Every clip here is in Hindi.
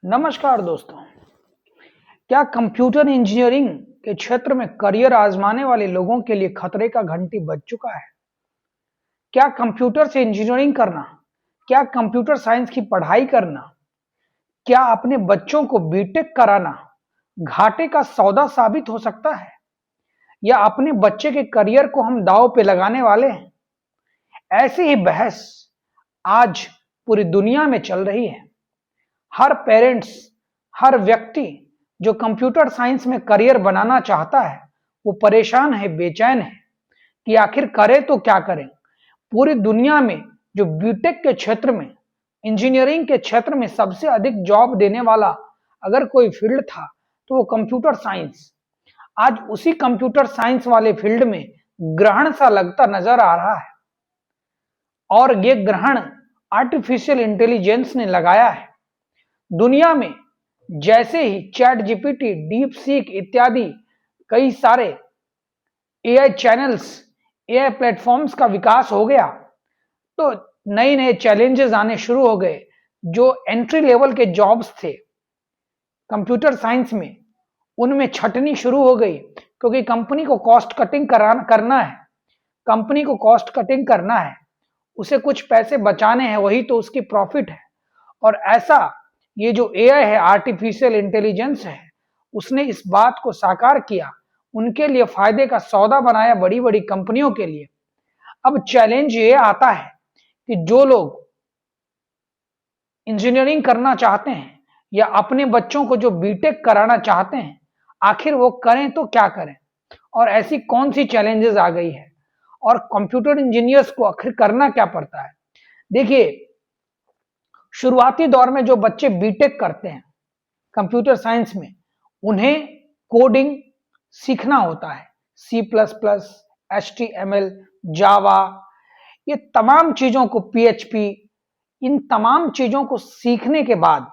नमस्कार दोस्तों। क्या कंप्यूटर इंजीनियरिंग के क्षेत्र में करियर आजमाने वाले लोगों के लिए खतरे का घंटी बज चुका है? क्या कंप्यूटर से इंजीनियरिंग करना, क्या कंप्यूटर साइंस की पढ़ाई करना, क्या अपने बच्चों को बीटेक कराना घाटे का सौदा साबित हो सकता है? या अपने बच्चे के करियर को हम दांव पे लगाने वाले हैं? ऐसी ही बहस आज पूरी दुनिया में चल रही है। हर पेरेंट्स, हर व्यक्ति जो कंप्यूटर साइंस में करियर बनाना चाहता है, वो परेशान है, बेचैन है कि आखिर करे तो क्या करें। पूरी दुनिया में जो बीटेक के क्षेत्र में, इंजीनियरिंग के क्षेत्र में सबसे अधिक जॉब देने वाला अगर कोई फील्ड था तो वो कंप्यूटर साइंस। आज उसी कंप्यूटर साइंस वाले फील्ड में ग्रहण सा लगता नजर आ रहा है, और ये ग्रहण आर्टिफिशियल इंटेलिजेंस ने लगाया है। दुनिया में जैसे ही चैट जीपीटी, डीप सीक इत्यादि कई सारे एआई चैनल्स, एआई प्लेटफॉर्म्स का विकास हो गया, तो नए नए चैलेंजेस आने शुरू हो गए। जो एंट्री लेवल के जॉब्स थे कंप्यूटर साइंस में, उनमें छटनी शुरू हो गई, क्योंकि कंपनी को कॉस्ट कटिंग करना है। कंपनी को कॉस्ट कटिंग करना है, उसे कुछ पैसे बचाने हैं, वही तो उसकी प्रॉफिट है। और ऐसा ये जो एआई है, आर्टिफिशियल इंटेलिजेंस है, उसने इस बात को साकार किया, उनके लिए फायदे का सौदा बनाया बड़ी बड़ी कंपनियों के लिए। अब चैलेंज ये आता है कि जो लोग इंजीनियरिंग करना चाहते हैं या अपने बच्चों को जो बीटेक कराना चाहते हैं, आखिर वो करें तो क्या करें, और ऐसी कौन सी चैलेंजेस आ गई है, और कंप्यूटर इंजीनियर्स को आखिर करना क्या पड़ता है। देखिए, शुरुआती दौर में जो बच्चे बीटेक करते हैं कंप्यूटर साइंस में, उन्हें कोडिंग सीखना होता है। सी प्लस प्लस, HTML, जावा, ये तमाम चीजों को, PHP, इन तमाम चीजों को सीखने के बाद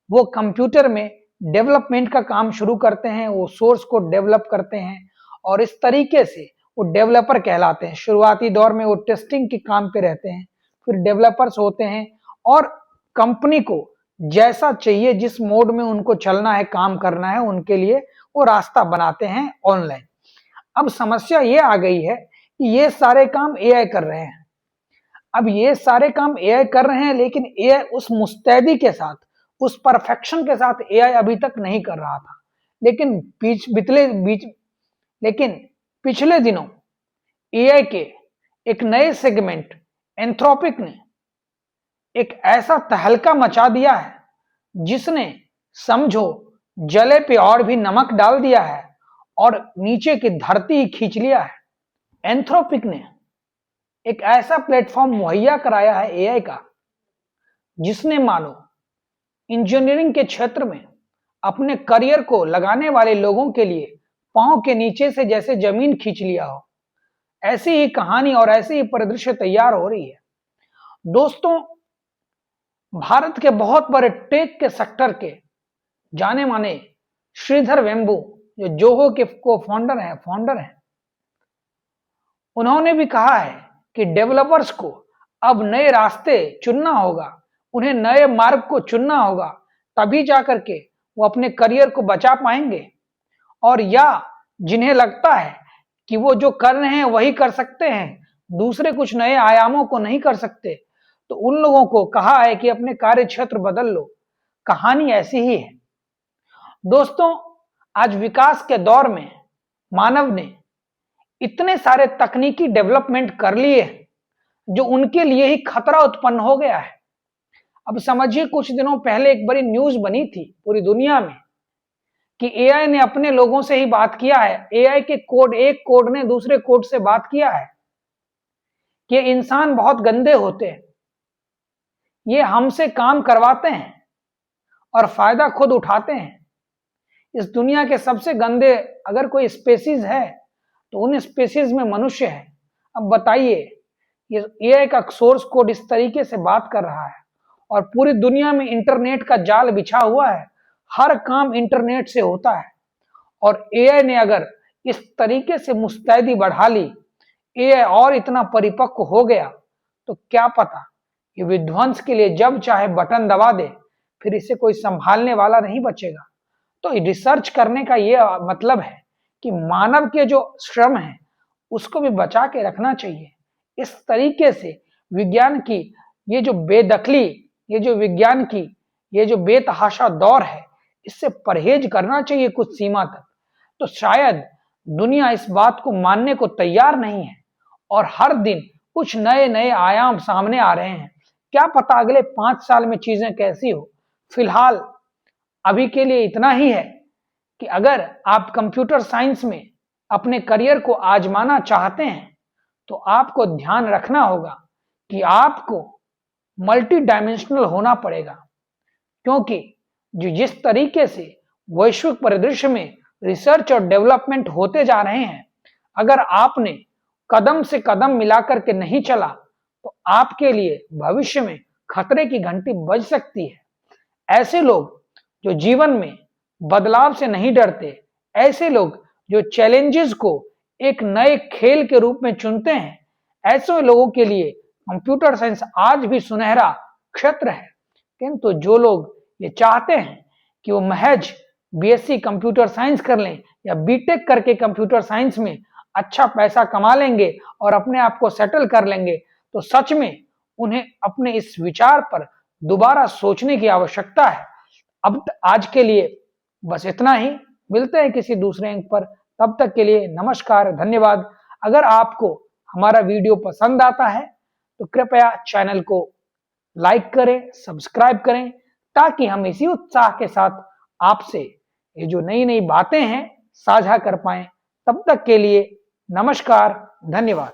वो कंप्यूटर में डेवलपमेंट का काम शुरू करते हैं। वो सोर्स को डेवलप करते हैं और इस तरीके से वो डेवलपर कहलाते हैं। शुरुआती दौर में वो टेस्टिंग के काम पे रहते हैं, फिर डेवलपर्स होते हैं, और कंपनी को जैसा चाहिए, जिस मोड में उनको चलना है, काम करना है, उनके लिए वो रास्ता बनाते हैं ऑनलाइन। अब समस्या ये आ गई है कि ये सारे काम एआई कर रहे हैं। अब ये सारे काम एआई कर रहे हैं, लेकिन एआई उस मुस्तैदी के साथ, उस परफेक्शन के साथ एआई अभी तक नहीं कर रहा था। लेकिन पिछले दिनों एआई के एक नए सेगमेंट एंथ्रोपिक ने एक ऐसा तहलका मचा दिया है, जिसने समझो जले पे और भी नमक डाल दिया है और नीचे की धरती ही खींच लिया है। एंथ्रोपिक ने एक ऐसा प्लेटफॉर्म मुहैया कराया है एआई का, जिसने मानो इंजीनियरिंग के क्षेत्र में अपने करियर को लगाने वाले लोगों के लिए पांव के नीचे से जैसे जमीन खींच लिया हो। ऐसी ही कहानी और ऐसे ही परिदृश्य तैयार हो रही है। दोस्तों, भारत के बहुत बड़े टेक के सेक्टर के जाने माने श्रीधर वेम्बू, जो जोहो के को फाउंडर हैं, उन्होंने भी कहा है कि डेवलपर्स को अब नए रास्ते चुनना होगा, उन्हें नए मार्ग को चुनना होगा, तभी जाकर के वो अपने करियर को बचा पाएंगे। और या जिन्हें लगता है कि वो जो कर रहे हैं वही कर सकते हैं, दूसरे कुछ नए आयामों को नहीं कर सकते, तो उन लोगों को कहा है कि अपने कार्य क्षेत्र बदल लो। कहानी ऐसी ही है। दोस्तों, आज विकास के दौर में मानव ने इतने सारे तकनीकी डेवलपमेंट कर लिए जो उनके लिए ही खतरा उत्पन्न हो गया है। अब समझिए, कुछ दिनों पहले एक बड़ी न्यूज बनी थी पूरी दुनिया में कि एआई ने अपने लोगों से ही बात किया है। एआई के एक कोड ने दूसरे कोड से बात किया है कि इंसान बहुत गंदे होते हैं, ये हमसे काम करवाते हैं और फायदा खुद उठाते हैं। इस दुनिया के सबसे गंदे अगर कोई स्पेसीज है तो उन स्पेसीज में मनुष्य है। अब बताइए, ये एआई का सोर्स कोड इस तरीके से बात कर रहा है और पूरी दुनिया में इंटरनेट का जाल बिछा हुआ है, हर काम इंटरनेट से होता है। और एआई ने अगर इस तरीके से मुस्तैदी बढ़ा ली, एआई और इतना परिपक्व हो गया, तो क्या पता ये विध्वंस के लिए जब चाहे बटन दबा दे, फिर इसे कोई संभालने वाला नहीं बचेगा। तो रिसर्च करने का ये मतलब है कि मानव के जो श्रम है उसको भी बचा के रखना चाहिए। इस तरीके से विज्ञान की ये जो बेदखली, ये जो विज्ञान की ये जो बेतहाशा दौर है, इससे परहेज करना चाहिए कुछ सीमा तक। तो शायद दुनिया इस बात को मानने को तैयार नहीं है और हर दिन कुछ नए नए आयाम सामने आ रहे हैं। क्या पता अगले 5 साल में चीजें कैसी हो। फिलहाल अभी के लिए इतना ही है कि अगर आप कंप्यूटर साइंस में अपने करियर को आजमाना चाहते हैं तो आपको ध्यान रखना होगा कि आपको मल्टी डायमेंशनल होना पड़ेगा, क्योंकि जिस तरीके से वैश्विक परिदृश्य में रिसर्च और डेवलपमेंट होते जा रहे हैं, अगर आपने कदम से कदम मिलाकर के नहीं चला तो आपके लिए भविष्य में खतरे की घंटी बज सकती है। ऐसे लोग जो जीवन में बदलाव से नहीं डरते, ऐसे लोग जो चैलेंजेस को एक नए खेल के रूप में चुनते हैं, ऐसे लोगों के लिए कंप्यूटर साइंस आज भी सुनहरा क्षेत्र है। किंतु जो लोग ये चाहते हैं कि वो महज बीएससी कंप्यूटर साइंस कर लें या बीटेक करके कंप्यूटर साइंस में अच्छा पैसा कमा लेंगे और अपने आप को सेटल कर लेंगे, तो सच में उन्हें अपने इस विचार पर दोबारा सोचने की आवश्यकता है। अब आज के लिए बस इतना ही। मिलते हैं किसी दूसरे अंक पर। तब तक के लिए नमस्कार, धन्यवाद। अगर आपको हमारा वीडियो पसंद आता है तो कृपया चैनल को लाइक करें, सब्सक्राइब करें, ताकि हम इसी उत्साह के साथ आपसे ये जो नई नई बातें हैं साझा कर पाएं। तब तक के लिए नमस्कार, धन्यवाद।